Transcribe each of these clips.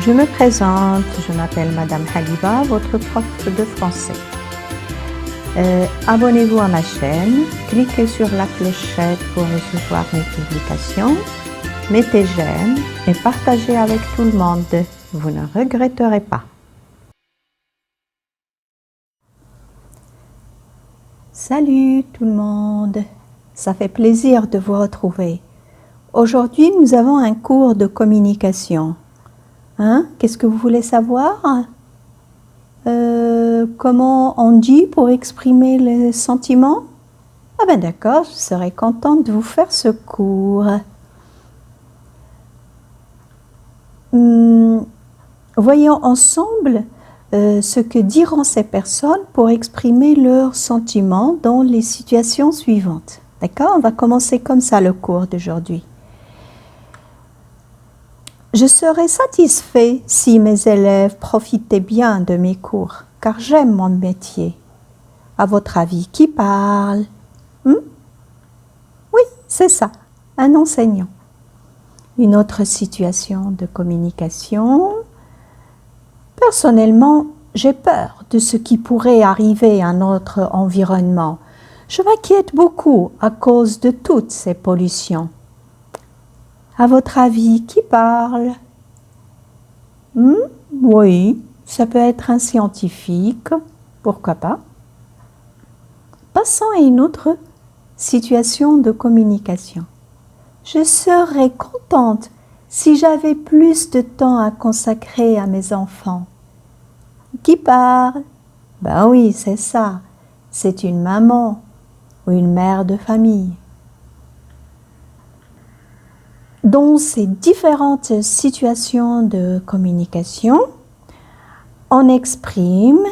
Je me présente, je m'appelle Madame Haliba, votre prof de français. Abonnez-vous à ma chaîne, cliquez sur la clochette pour recevoir mes publications, mettez j'aime et partagez avec tout le monde, vous ne regretterez pas. Salut tout le monde, ça fait plaisir de vous retrouver. Aujourd'hui, nous avons un cours de communication. Qu'est-ce que vous voulez savoir? Comment on dit pour exprimer les sentiments? Ah ben d'accord, je serai contente de vous faire ce cours. Voyons ensemble ce que diront ces personnes pour exprimer leurs sentiments dans les situations suivantes. D'accord? On va commencer comme ça le cours d'aujourd'hui. Je serais satisfait si mes élèves profitaient bien de mes cours, car j'aime mon métier. À votre avis, qui parle? Oui, c'est ça, un enseignant. Une autre situation de communication. Personnellement, j'ai peur de ce qui pourrait arriver à notre environnement. Je m'inquiète beaucoup à cause de toutes ces pollutions. À votre avis, qui parle? Oui, ça peut être un scientifique, pourquoi pas. Passons à une autre situation de communication. Je serais contente si j'avais plus de temps à consacrer à mes enfants. Qui parle? Ben oui, c'est ça. C'est une maman ou une mère de famille. Dans ces différentes situations de communication, on exprime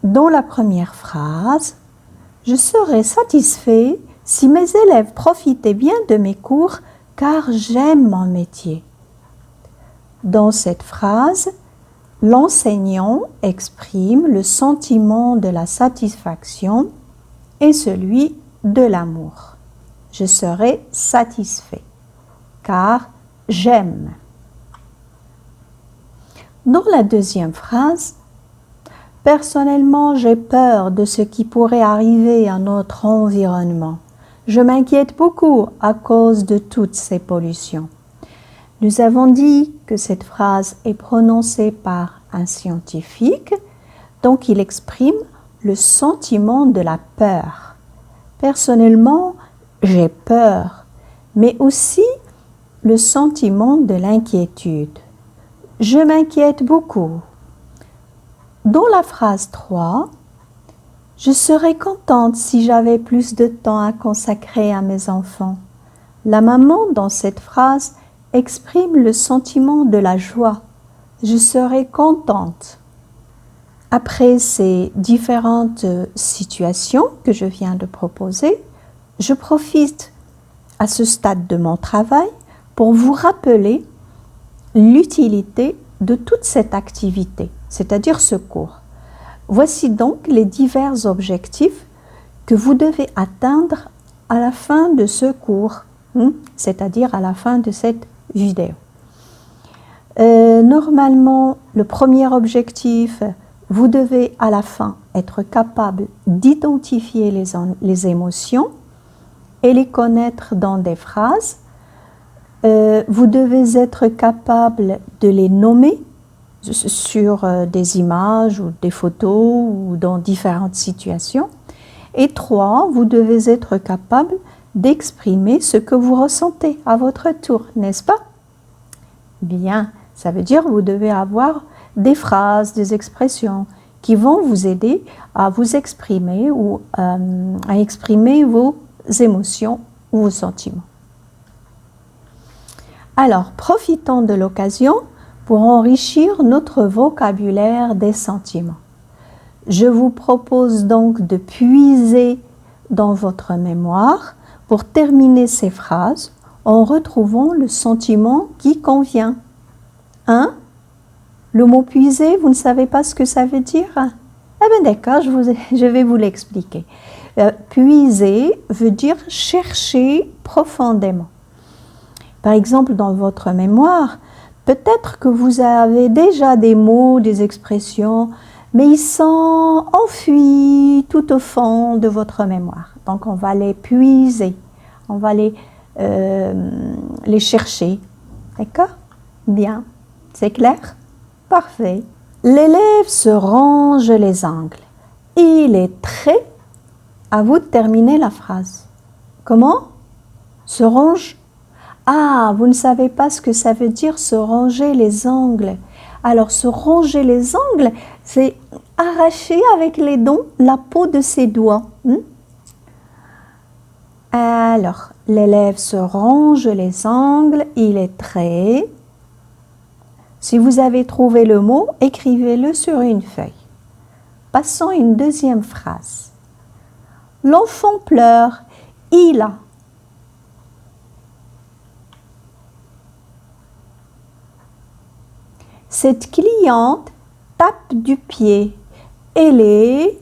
dans la première phrase « Je serais satisfait si mes élèves profitaient bien de mes cours car j'aime mon métier ». Dans cette phrase, l'enseignant exprime le sentiment de la satisfaction et celui de l'amour. Je serai satisfait, car j'aime. Dans la deuxième phrase, personnellement, j'ai peur de ce qui pourrait arriver à notre environnement. Je m'inquiète beaucoup à cause de toutes ces pollutions. Nous avons dit que cette phrase est prononcée par un scientifique, donc il exprime le sentiment de la peur. Personnellement, j'ai peur, mais aussi le sentiment de l'inquiétude. Je m'inquiète beaucoup. Dans la phrase 3, je serais contente si j'avais plus de temps à consacrer à mes enfants. La maman, dans cette phrase, exprime le sentiment de la joie. Je serais contente. Après ces différentes situations que je viens de proposer, je profite à ce stade de mon travail pour vous rappeler l'utilité de toute cette activité, c'est-à-dire ce cours. Voici donc les divers objectifs que vous devez atteindre à la fin de ce cours, c'est-à-dire à la fin de cette vidéo. Normalement, le premier objectif, vous devez à la fin être capable d'identifier les émotions et les connaître dans des phrases. Vous devez être capable de les nommer sur des images ou des photos ou dans différentes situations. Et 3, vous devez être capable d'exprimer ce que vous ressentez à votre tour, n'est-ce pas? Bien, ça veut dire que vous devez avoir des phrases, des expressions qui vont vous aider à vous exprimer ou à exprimer vos émotions ou vos sentiments. Alors, profitons de l'occasion pour enrichir notre vocabulaire des sentiments. Je vous propose donc de puiser dans votre mémoire pour terminer ces phrases en retrouvant le sentiment qui convient. Le mot puiser, vous ne savez pas ce que ça veut dire? Ah ben d'accord, je vais vous l'expliquer. Puiser veut dire chercher profondément. Par exemple, dans votre mémoire, Peut-être que vous avez déjà des mots, des expressions, mais ils sont enfuis tout au fond de votre mémoire. Donc on va les puiser, on va les chercher. D'accord? Bien. C'est clair? Parfait. L'élève se ronge les ongles. Il est très... À vous de terminer la phrase. Comment? Se ronge? Ah, vous ne savez pas ce que ça veut dire se ronger les ongles. Alors, se ronger les ongles, c'est arracher avec les dents la peau de ses doigts. Alors, l'élève se ronge les ongles, il est très... Si vous avez trouvé le mot, écrivez-le sur une feuille. Passons à une deuxième phrase. L'enfant pleure, il a... Cette cliente tape du pied. Elle est...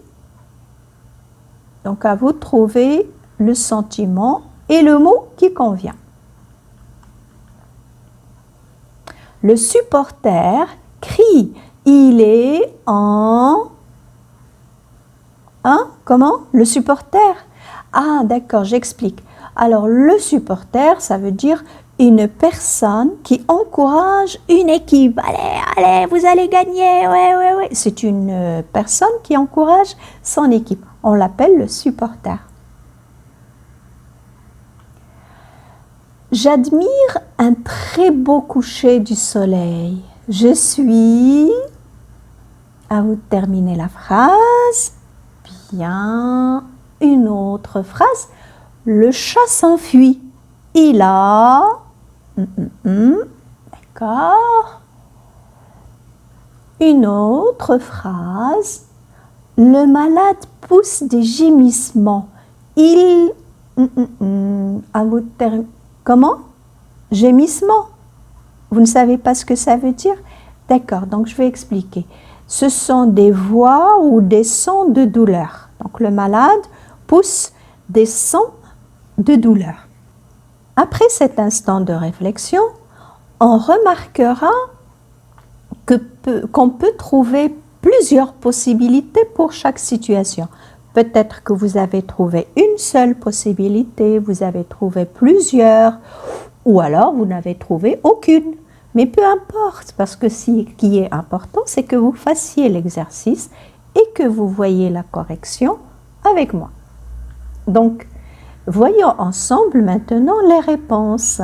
Donc à vous de trouver le sentiment et le mot qui convient. Le supporter crie. Il est en... Hein? Comment? Le supporter. Ah d'accord, j'explique. Alors le supporter, ça veut dire une personne qui encourage une équipe. Allez, allez, vous allez gagner. Ouais. C'est une personne qui encourage son équipe. On l'appelle le supporter. J'admire un très beau coucher du soleil. Je suis... À vous de terminer la phrase. Bien. Une autre phrase. Le chat s'enfuit. Il a... D'accord. Une autre phrase. Le malade pousse des gémissements. Il... À vous de terminer... Comment? Gémissement. Vous ne savez pas ce que ça veut dire? D'accord, donc je vais expliquer. Ce sont des voix ou des sons de douleur. Donc le malade pousse des sons de douleur. Après cet instant de réflexion, on remarquera qu'on peut trouver plusieurs possibilités pour chaque situation. Peut-être que vous avez trouvé une seule possibilité, vous avez trouvé plusieurs, ou alors vous n'avez trouvé aucune. Mais peu importe, parce que ce qui est important, c'est que vous fassiez l'exercice et que vous voyez la correction avec moi. Donc, voyons ensemble maintenant les réponses.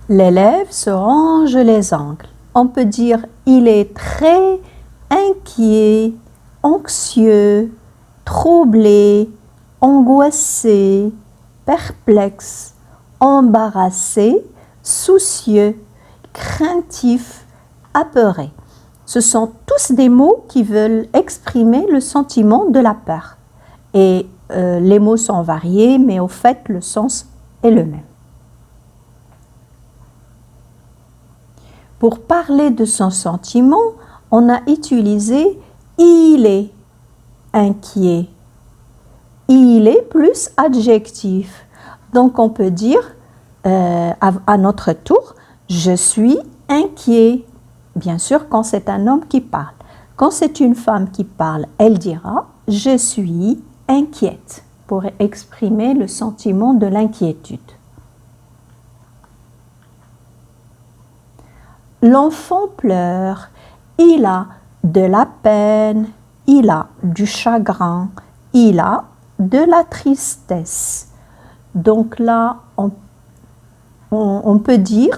L'élève se ronge les ongles. On peut dire « il est très inquiet, anxieux, troublé, angoissé, perplexe, embarrassé, soucieux, craintif, apeuré. » Ce sont tous des mots qui veulent exprimer le sentiment de la peur. Et les mots sont variés, mais au fait, le sens est le même. Pour parler de son sentiment, on a utilisé « il est inquiet ». Il est plus adjectif. Donc on peut dire à notre tour « je suis inquiet ». Bien sûr, quand c'est un homme qui parle. Quand c'est une femme qui parle, elle dira « je suis inquiète » pour exprimer le sentiment de l'inquiétude. L'enfant pleure, il a de la peine, il a du chagrin, il a de la tristesse. Donc là, on peut dire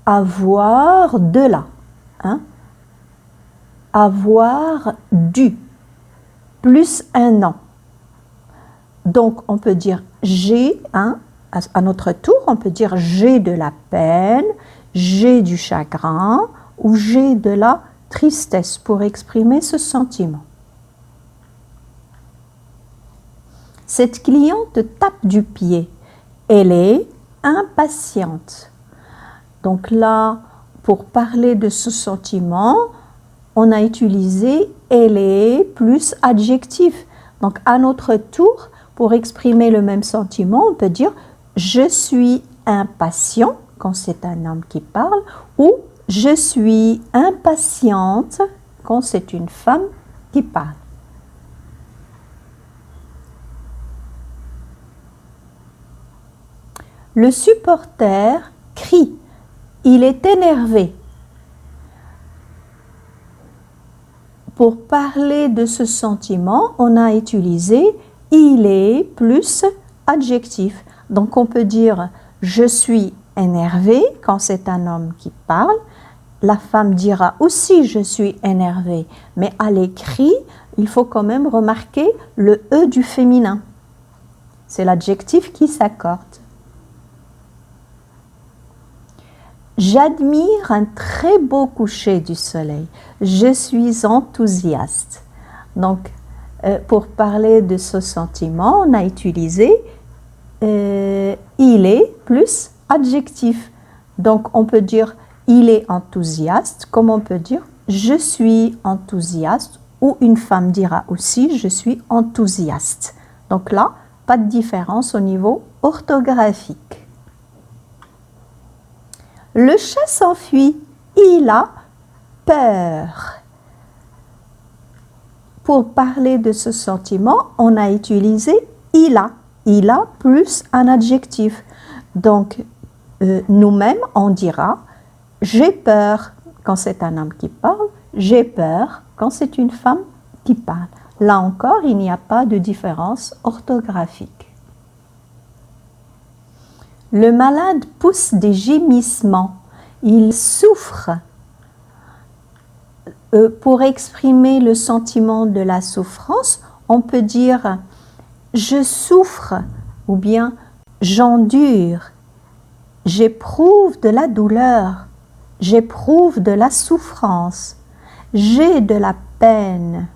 avoir de la. Hein? Avoir du, plus un an. Donc, on peut dire j'ai, à notre tour, on peut dire j'ai de la peine, j'ai du chagrin ou j'ai de la tristesse pour exprimer ce sentiment. Cette cliente tape du pied. Elle est impatiente. Donc là, pour parler de ce sentiment, on a utilisé « elle est » plus adjectif. Donc à notre tour, pour exprimer le même sentiment, on peut dire « je suis impatient quand c'est un homme qui parle ou je suis impatiente quand c'est une femme qui parle. Le supporter crie, il est énervé. Pour parler de ce sentiment, on a utilisé il est plus adjectif. Donc on peut dire je suis énervé quand c'est un homme qui parle. La femme dira aussi je suis énervée, mais à l'écrit, il faut quand même remarquer le E du féminin. C'est l'adjectif qui s'accorde. J'admire un très beau coucher du soleil. Je suis enthousiaste. Donc, pour parler de ce sentiment, on a utilisé il est plus adjectif. Donc, on peut dire il est enthousiaste, comme on peut dire je suis enthousiaste, ou une femme dira aussi je suis enthousiaste. Donc là, pas de différence au niveau orthographique. Le chat s'enfuit, il a peur. Pour parler de ce sentiment, on a utilisé il a plus un adjectif. Donc, nous-mêmes, on dira j'ai peur quand c'est un homme qui parle, j'ai peur quand c'est une femme qui parle. Là encore, il n'y a pas de différence orthographique. Le malade pousse des gémissements, il souffre. Pour exprimer le sentiment de la souffrance, on peut dire je souffre ou bien j'endure, j'éprouve de la douleur, j'éprouve de la souffrance, j'ai de la peine.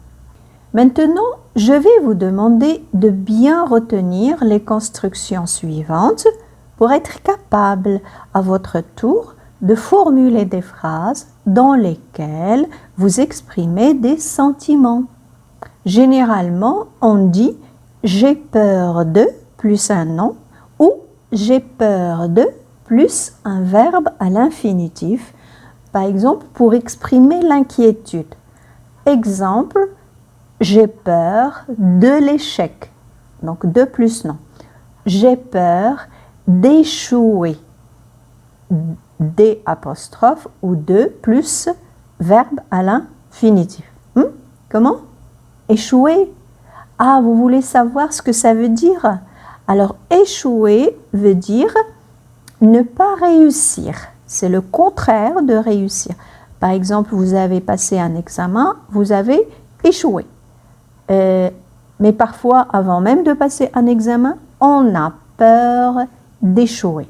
Maintenant, je vais vous demander de bien retenir les constructions suivantes pour être capable, à votre tour, de formuler des phrases dans lesquelles vous exprimez des sentiments. Généralement, on dit « j'ai peur de » plus un nom ou « j'ai peur de » plus un verbe à l'infinitif, par exemple pour exprimer l'inquiétude. Exemple, j'ai peur de l'échec, donc de plus non. J'ai peur d'échouer, D' ou de plus verbe à l'infinitif. Comment? Échouer. Ah, vous voulez savoir ce que ça veut dire? Alors, échouer veut dire ne pas réussir. C'est le contraire de réussir. Par exemple, vous avez passé un examen, vous avez échoué. Mais parfois, avant même de passer un examen, on a peur d'échouer.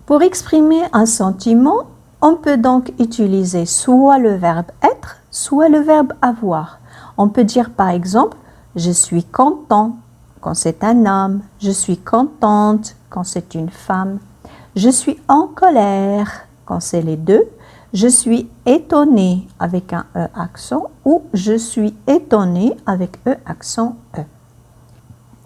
Pour exprimer un sentiment, on peut donc utiliser soit le verbe être, soit le verbe avoir. On peut dire par exemple, je suis content quand c'est un homme, je suis contente quand c'est une femme, je suis en colère quand c'est les deux, je suis étonné avec un E accent ou je suis étonné avec E accent E.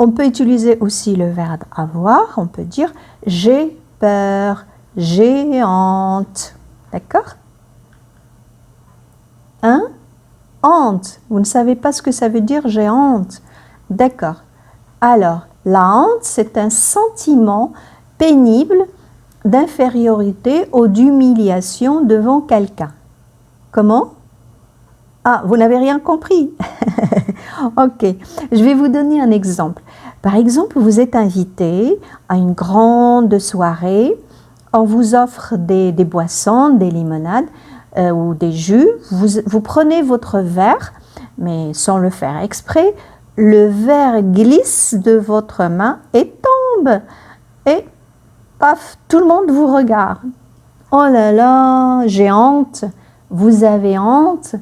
On peut utiliser aussi le verbe avoir, on peut dire j'ai peur, j'ai honte. D'accord? Hein? Honte. Vous ne savez pas ce que ça veut dire j'ai honte. D'accord. Alors, la honte, c'est un sentiment pénible d'infériorité ou d'humiliation devant quelqu'un. Comment? Ah, vous n'avez rien compris. Ok, je vais vous donner un exemple. Par exemple, vous êtes invité à une grande soirée, on vous offre des boissons, des limonades ou des jus, vous prenez votre verre, mais sans le faire exprès, le verre glisse de votre main et tombe. Et paf, tout le monde vous regarde. Oh là là, j'ai honte, vous avez honte.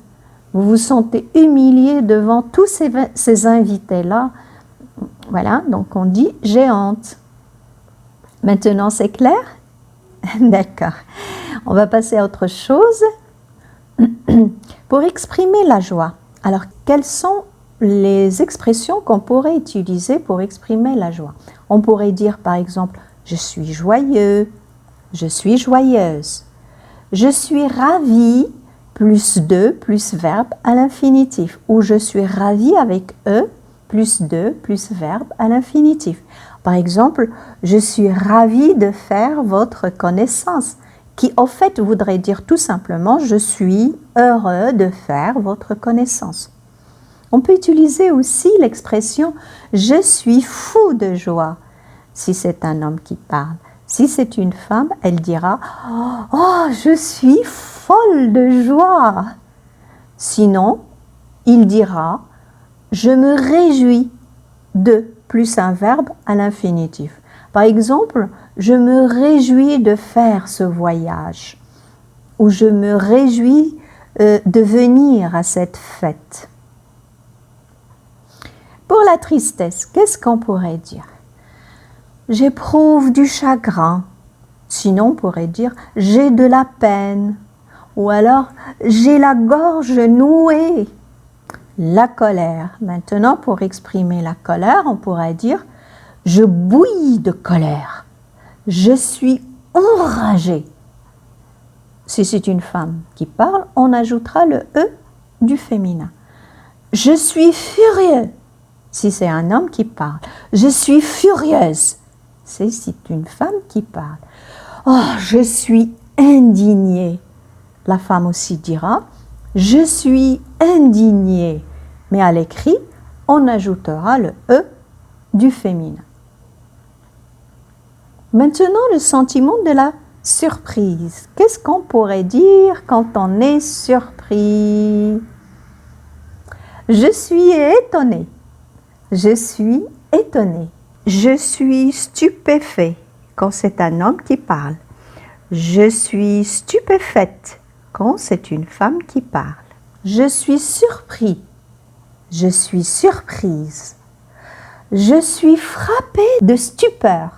Vous vous sentez humilié devant tous ces invités-là. Voilà, donc on dit « j'ai honte ». Maintenant, c'est clair? D'accord. On va passer à autre chose. Pour exprimer la joie. Alors, quelles sont les expressions qu'on pourrait utiliser pour exprimer la joie? On pourrait dire, par exemple, « Je suis joyeux. Je suis joyeuse. Je suis ravi, plus de, plus verbe à l'infinitif. Ou je suis ravi avec E, plus de, plus verbe à l'infinitif. Par exemple, je suis ravi de faire votre connaissance, qui au fait voudrait dire tout simplement je suis heureux de faire votre connaissance. On peut utiliser aussi l'expression je suis fou de joie si c'est un homme qui parle. Si c'est une femme, elle dira oh, je suis folle de joie. Sinon, il dira je me réjouis de plus un verbe à l'infinitif. Par exemple, je me réjouis de faire ce voyage ou je me réjouis de venir à cette fête. Pour la tristesse, qu'est-ce qu'on pourrait dire? J'éprouve du chagrin. Sinon, on pourrait dire j'ai de la peine. Ou alors j'ai la gorge nouée. La colère. Maintenant, pour exprimer la colère, on pourrait dire je bouillis de colère. Je suis enragé. Si c'est une femme qui parle, on ajoutera le E du féminin. Je suis furieux. Si c'est un homme qui parle. Je suis furieuse. C'est une femme qui parle. Oh, je suis indignée. La femme aussi dira je suis indignée. Mais à l'écrit, on ajoutera le E du féminin. Maintenant, le sentiment de la surprise. Qu'est-ce qu'on pourrait dire quand on est surpris? Je suis étonnée. Je suis étonnée. Je suis stupéfait quand c'est un homme qui parle. Je suis stupéfaite quand c'est une femme qui parle. Je suis surpris. Je suis surprise. Je suis frappée de stupeur.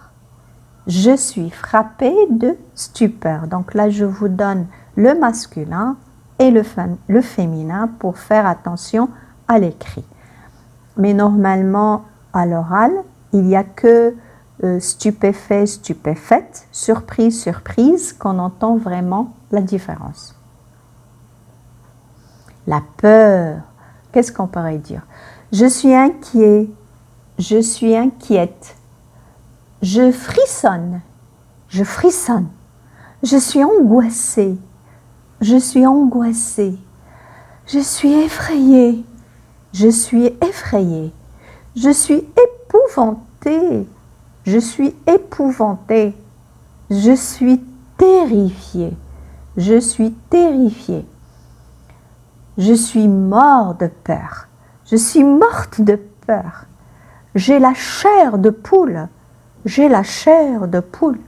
Je suis frappée de stupeur. Donc là, je vous donne le masculin et le féminin pour faire attention à l'écrit. Mais normalement, à l'oral, il n'y a que stupéfait, stupéfaite, surprise, surprise, qu'on entend vraiment la différence. La peur, qu'est-ce qu'on pourrait dire? Je suis inquiet, je suis inquiète, je frissonne, je frissonne, je suis angoissée, je suis angoissée, je suis effrayée, je suis effrayée, je suis épouvantée, je suis épouvantée, je suis terrifiée, je suis terrifiée, je suis mort de peur, je suis morte de peur, j'ai la chair de poule, j'ai la chair de poule.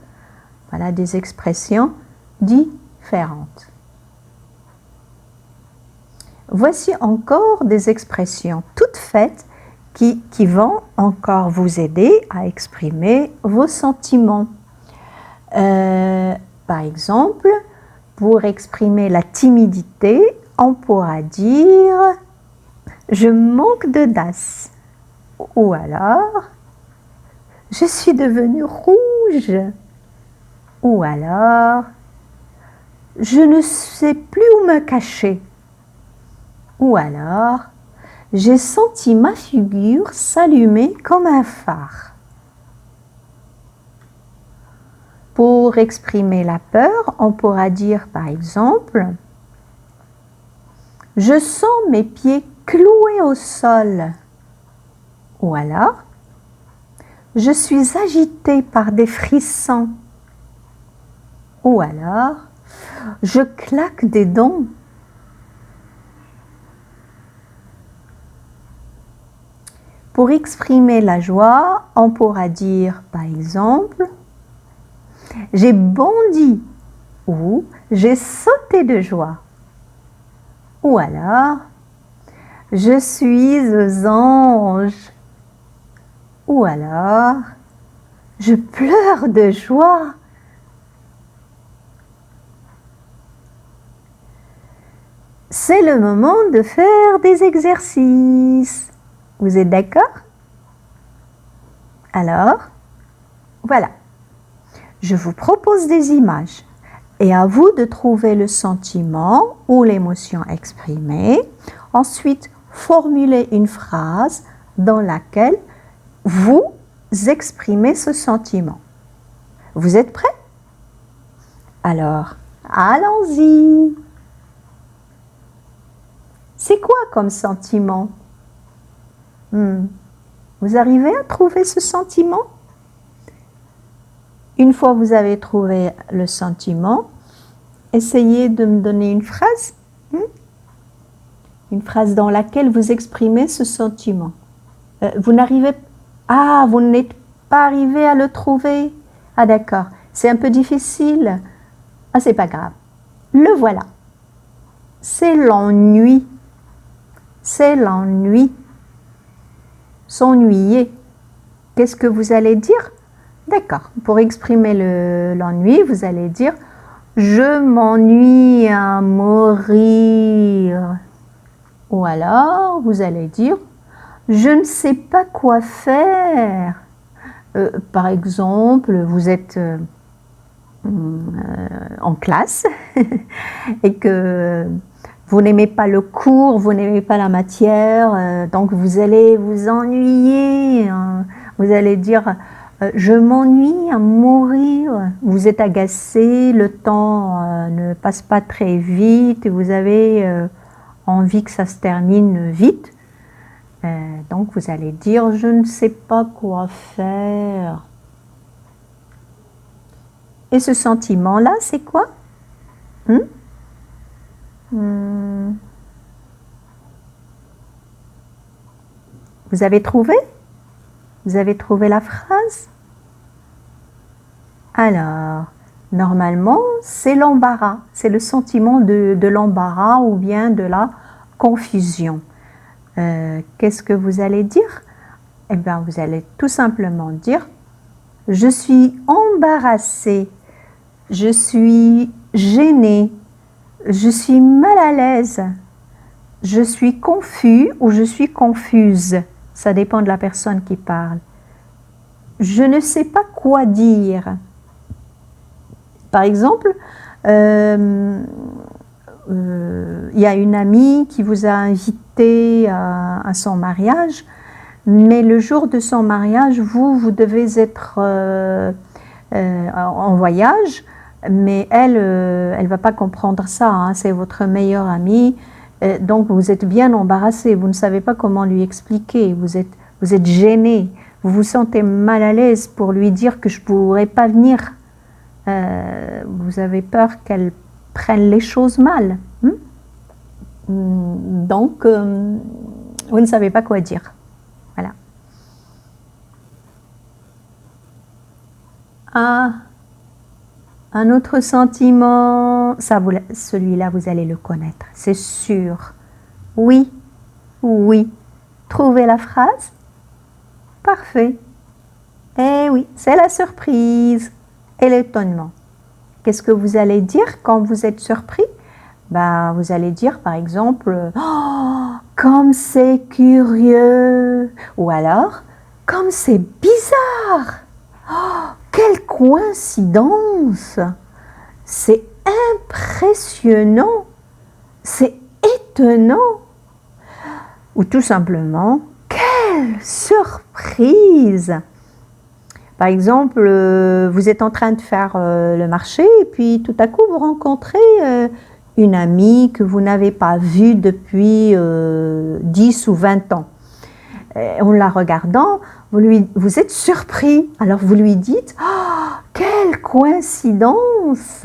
Voilà des expressions différentes. Voici encore des expressions toutes faites qui vont encore vous aider à exprimer vos sentiments. Par exemple, pour exprimer la timidité, on pourra dire « je manque d'audace » ou alors « je suis devenue rouge » ou alors « je ne sais plus où me cacher » ou alors « j'ai senti ma figure s'allumer comme un phare ». Pour exprimer la peur, on pourra dire par exemple « je sens mes pieds cloués au sol » ou alors « je suis agitée par des frissons » ou alors « je claque des dents ». Pour exprimer la joie, on pourra dire par exemple « j'ai bondi » ou « j'ai sauté de joie » ou alors « je suis aux anges » ou alors « je pleure de joie ». C'est le moment de faire des exercices. Vous êtes d'accord? Alors, voilà. Je vous propose des images et à vous de trouver le sentiment ou l'émotion exprimée. Ensuite, formulez une phrase dans laquelle vous exprimez ce sentiment. Vous êtes prêts? Alors, allons-y! C'est quoi comme sentiment? Vous arrivez à trouver ce sentiment? Une fois vous avez trouvé le sentiment, essayez de me donner une phrase. Une phrase dans laquelle vous exprimez ce sentiment. Vous n'arrivez... Ah, vous n'êtes pas arrivé à le trouver. Ah d'accord, c'est un peu difficile. Ah, c'est pas grave. Le voilà. C'est l'ennui. C'est l'ennui. S'ennuyer. Qu'est-ce que vous allez dire? D'accord. Pour exprimer l'ennui, vous allez dire « Je m'ennuie à mourir ». Ou alors, vous allez dire « Je ne sais pas quoi faire ». Par exemple, vous êtes en classe et que vous n'aimez pas le cours, vous n'aimez pas la matière, donc vous allez vous ennuyer. Vous allez dire « Je m'ennuie à mourir ». Vous êtes agacé, le temps ne passe pas très vite et vous avez envie que ça se termine vite. Donc vous allez dire « Je ne sais pas quoi faire ». Et ce sentiment-là, c'est quoi? Vous avez trouvé? Vous avez trouvé la phrase? Alors, normalement, c'est l'embarras. C'est le sentiment de l'embarras ou bien de la confusion. Qu'est-ce que vous allez dire? Eh bien, vous allez tout simplement dire « Je suis embarrassée ». Je suis gênée, je suis mal à l'aise, je suis confus ou je suis confuse. Ça dépend de la personne qui parle. Je ne sais pas quoi dire. Par exemple, il y a une amie qui vous a invité à son mariage, mais le jour de son mariage, vous devez être en voyage. Mais elle ne va pas comprendre ça, hein, c'est votre meilleure amie, donc vous êtes bien embarrassé, vous ne savez pas comment lui expliquer, vous êtes gêné, vous vous sentez mal à l'aise pour lui dire que je ne pourrai pas venir. Vous avez peur qu'elle prenne les choses mal. Donc, vous ne savez pas quoi dire. Voilà. Ah, un autre sentiment, celui-là, vous allez le connaître, c'est sûr. Oui, oui. Trouvez la phrase? Parfait. Eh oui, c'est la surprise et l'étonnement. Qu'est-ce que vous allez dire quand vous êtes surpris? Ben, vous allez dire, par exemple, « Oh, comme c'est curieux !» Ou alors, « Comme c'est bizarre !» Oh, quelle coïncidence! C'est impressionnant! C'est étonnant! Ou tout simplement, quelle surprise! Par exemple, vous êtes en train de faire le marché et puis tout à coup vous rencontrez une amie que vous n'avez pas vue depuis 10 ou 20 ans. En la regardant, vous êtes surpris. Alors vous lui dites « Oh, quelle coïncidence!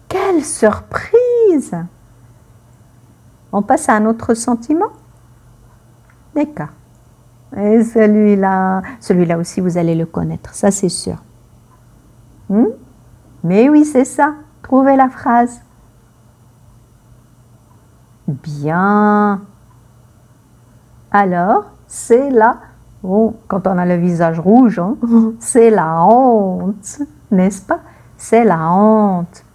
Quelle surprise !» On passe à un autre sentiment? D'accord. Et celui-là aussi, vous allez le connaître, ça c'est sûr. Mais oui, c'est ça. Trouvez la phrase. Bien. Alors, c'est la... Oh, quand on a le visage rouge, hein, c'est la honte, n'est-ce pas? C'est la honte.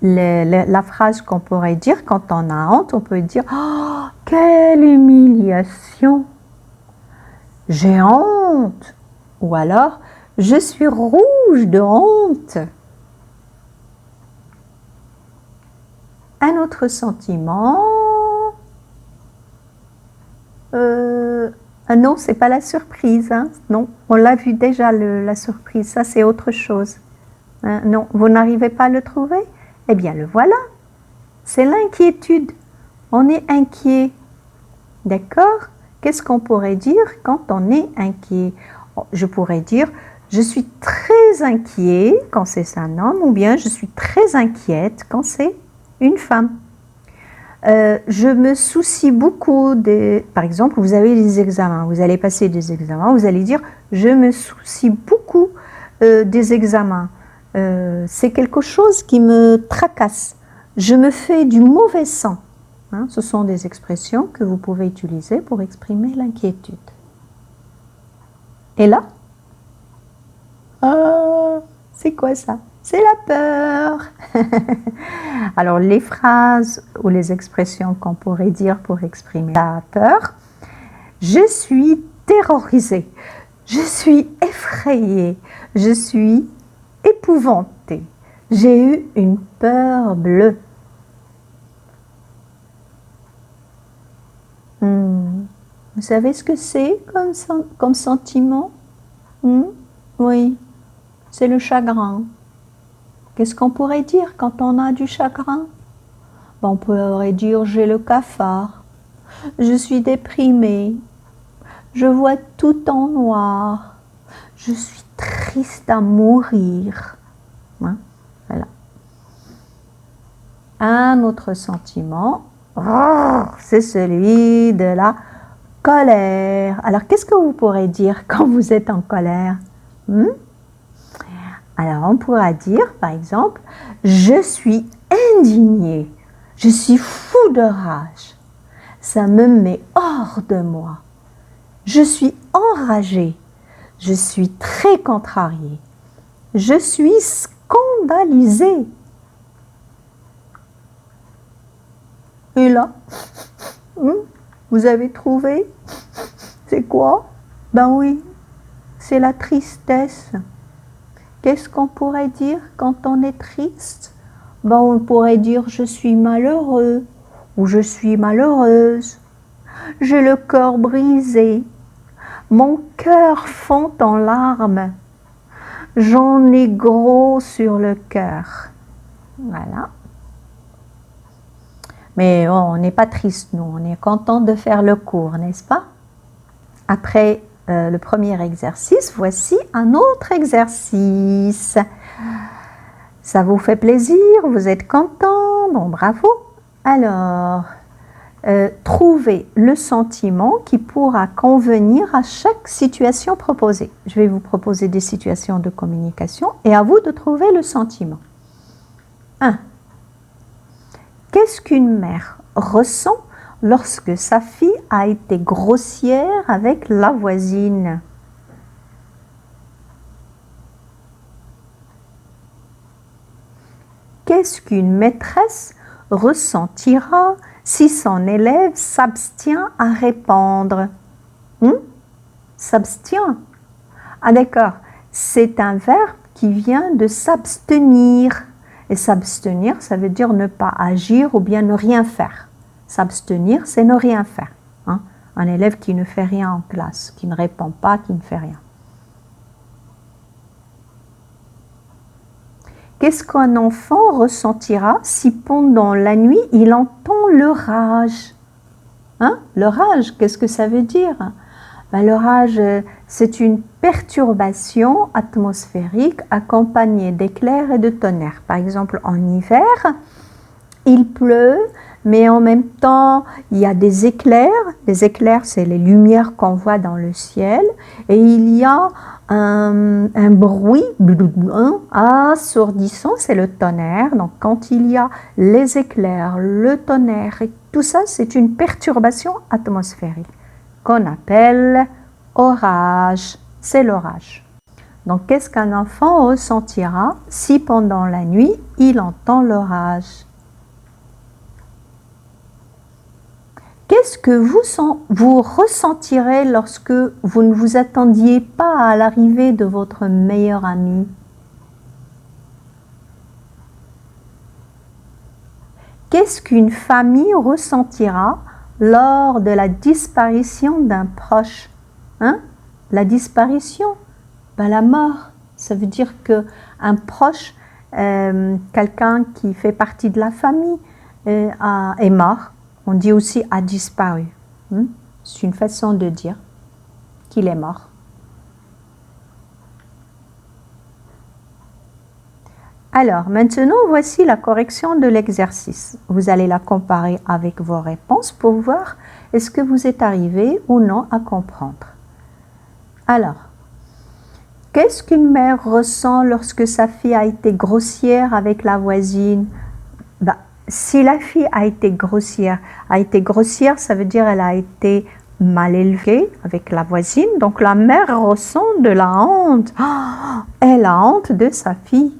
La phrase qu'on pourrait dire quand on a honte, on peut dire « Oh, quelle humiliation! J'ai honte !» Ou alors « Je suis rouge de honte. Un autre sentiment. Non, c'est pas la surprise. Hein. Non, on l'a vu déjà, la surprise. Ça, c'est autre chose. Hein, non, vous n'arrivez pas à le trouver? Eh bien, le voilà. C'est l'inquiétude. On est inquiet. D'accord? Qu'est-ce qu'on pourrait dire quand on est inquiet? Je pourrais dire, je suis très inquiet quand c'est un homme, ou bien je suis très inquiète quand c'est une femme. Je me soucie beaucoup des... Par exemple, vous avez des examens, vous allez passer des examens, vous allez dire, je me soucie beaucoup des examens. C'est quelque chose qui me tracasse. Je me fais du mauvais sang. Hein, ce sont des expressions que vous pouvez utiliser pour exprimer l'inquiétude. Et là, c'est quoi ça? C'est la peur. Alors, les phrases ou les expressions qu'on pourrait dire pour exprimer la peur. Je suis terrorisée. Je suis effrayée. Je suis épouvantée. J'ai eu une peur bleue. Vous savez ce que c'est comme sentiment? Oui, c'est le chagrin. Qu'est-ce qu'on pourrait dire quand on a du chagrin? On pourrait dire j'ai le cafard, je suis déprimée, je vois tout en noir, je suis triste à mourir. Hein? Voilà. Un autre sentiment, c'est celui de la colère. Alors, qu'est-ce que vous pourrez dire quand vous êtes en colère? Alors, on pourra dire, par exemple, je suis indigné, je suis fou de rage, ça me met hors de moi, je suis enragé, je suis très contrarié, je suis scandalisé. Et là, vous avez trouvé? C'est quoi? Ben oui, c'est la tristesse. Qu'est-ce qu'on pourrait dire quand on est triste? Ben, on pourrait dire je suis malheureux ou je suis malheureuse. J'ai le cœur brisé. Mon cœur fond en larmes. J'en ai gros sur le cœur. Voilà. Mais on n'est pas triste, nous. On est content de faire le cours, n'est-ce pas? Après le premier exercice, voici un autre exercice. Ça vous fait plaisir? Vous êtes content? Bon, bravo. Alors, trouvez le sentiment qui pourra convenir à chaque situation proposée. Je vais vous proposer des situations de communication et à vous de trouver le sentiment. 1. Qu'est-ce qu'une mère ressent lorsque sa fille a été grossière avec la voisine? Qu'est-ce qu'une maîtresse ressentira si son élève s'abstient à répondre? S'abstient. Ah d'accord, c'est un verbe qui vient de s'abstenir. Et s'abstenir, ça veut dire ne pas agir ou bien ne rien faire. S'abstenir, c'est ne rien faire. Hein? Un élève qui ne fait rien en classe, qui ne répond pas, qui ne fait rien. Qu'est-ce qu'un enfant ressentira si pendant la nuit, il entend l'orage? Hein? L'orage, qu'est-ce que ça veut dire? Ben, l'orage, c'est une perturbation atmosphérique accompagnée d'éclairs et de tonnerres. Par exemple, en hiver, il pleut, mais en même temps, il y a des éclairs. Les éclairs, c'est les lumières qu'on voit dans le ciel. Et il y a un bruit assourdissant, c'est le tonnerre. Donc, quand il y a les éclairs, le tonnerre, et tout ça, c'est une perturbation atmosphérique qu'on appelle orage. C'est l'orage. Donc, qu'est-ce qu'un enfant ressentira si pendant la nuit, il entend l'orage? Qu'est-ce que vous ressentirez lorsque vous ne vous attendiez pas à l'arrivée de votre meilleur ami? Qu'est-ce qu'une famille ressentira lors de la disparition d'un proche? La disparition, la mort. Ça veut dire qu'un proche, quelqu'un qui fait partie de la famille, est mort. On dit aussi a disparu. C'est une façon de dire qu'il est mort. Alors, maintenant, voici la correction de l'exercice. Vous allez la comparer avec vos réponses pour voir est-ce que vous êtes arrivé ou non à comprendre. Alors, qu'est-ce qu'une mère ressent lorsque sa fille a été grossière avec la voisine? Si la fille a été grossière, ça veut dire elle a été mal élevée avec la voisine. Donc la mère ressent de la honte. Elle a honte de sa fille.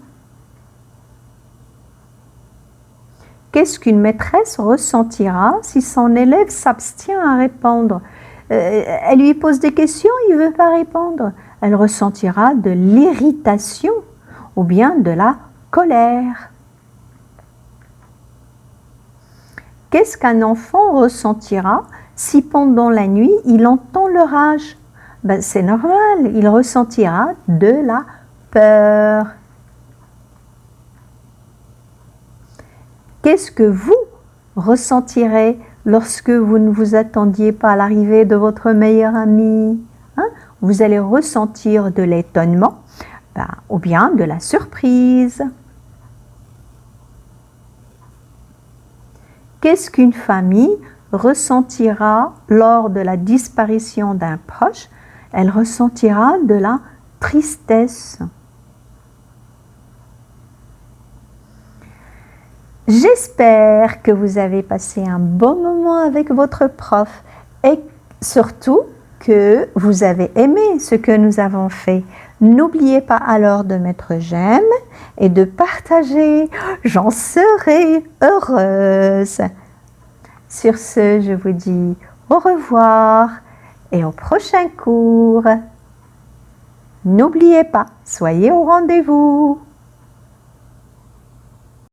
Qu'est-ce qu'une maîtresse ressentira si son élève s'abstient à répondre? Elle lui pose des questions, il ne veut pas répondre. Elle ressentira de l'irritation ou bien de la colère. Qu'est-ce qu'un enfant ressentira si pendant la nuit il entend l'orage? C'est normal, il ressentira de la peur. Qu'est-ce que vous ressentirez lorsque vous ne vous attendiez pas à l'arrivée de votre meilleur ami? Vous allez ressentir de l'étonnement ou bien de la surprise. Qu'est-ce qu'une famille ressentira lors de la disparition d'un proche? Elle ressentira de la tristesse. J'espère que vous avez passé un bon moment avec votre prof et surtout que vous avez aimé ce que nous avons fait. N'oubliez pas alors de mettre j'aime et de partager. J'en serai heureuse. Sur ce, je vous dis au revoir et au prochain cours. N'oubliez pas, soyez au rendez-vous.